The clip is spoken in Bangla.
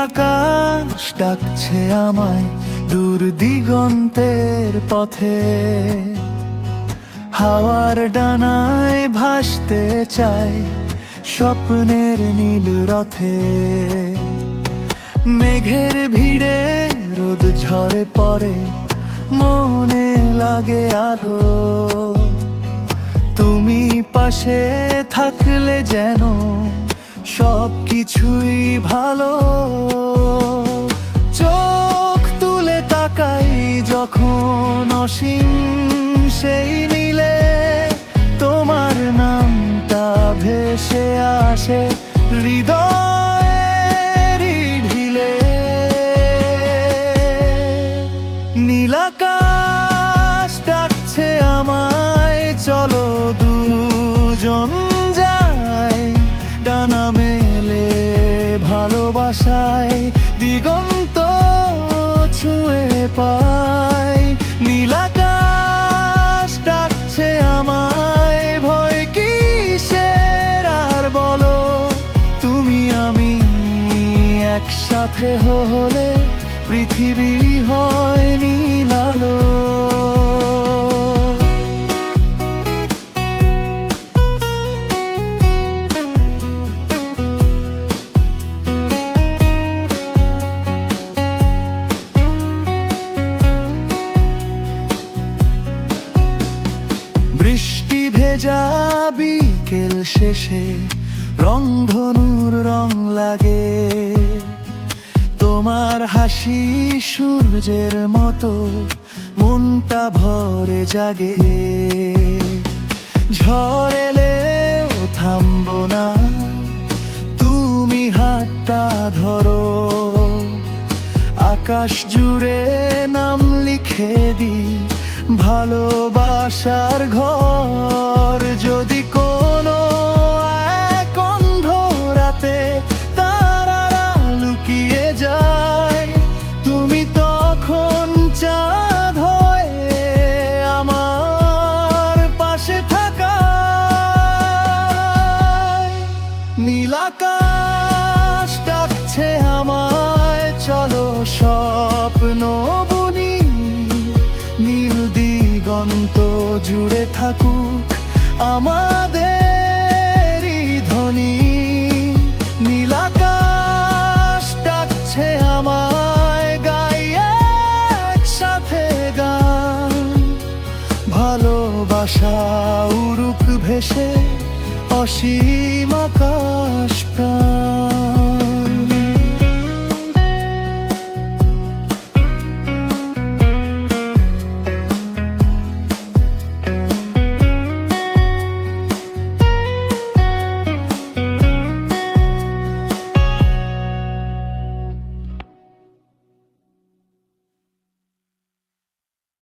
আকাশ ডাকছে আমায় দূর দিগন্তের পথে, হাওয়ার ডানায় ভাসতে চাই স্বপ্নের নীল রথে। মেঘের ভিড়ে রোদ ঝরে পড়ে, মনে লাগে আলো। তুমি পাশে থাকলে যেন সব কিছুই ভালো। চোখ তুলে তাকাই যখন অসীম সেই নীলে, তোমার নামটা ভেসে আসে হৃদয়ের ঢিলে। নীল আকাশ ডাকছে আমায়, চলো দুজন যাই ডানা মেলে ভালোবাসায়, দিগন্ত ছুঁয়ে পাই। নীল আকাশ ডাকছে আমায়, ভয় কিসের আর বলো। তুমি আমি একসাথে হলে পৃথিবী হয় নীল আলো। বৃষ্টি ভেজা বিকেল শেষে রংধনুর রং লাগে, তোমার হাসি সূর্যের মতো মনটা ভরে জাগে। ঝড় এলেও থামবো না, তুমি হাতটা ধরো। আকাশ জুড়ে নাম লিখে দিই ভালোবাসার ঘর। যদি কোনো এক অন্ধ রাতে তারারা লুকিয়ে যায়, তুমি তখন চাঁদ হয়ে আমার পাশে থাকা। নীল আকাশ ডাকছে আমায়, চলো স্বপ্ন বুনি। নীল দিগন্ত জুড়ে থাকুক আমাদের ধ্বনি। নীল আকাশ ডাকছে আমায়, গাই একসাথে গান। ভালোবাসা উড়ুক ভেসে অসীম আকাশ প্রাণ।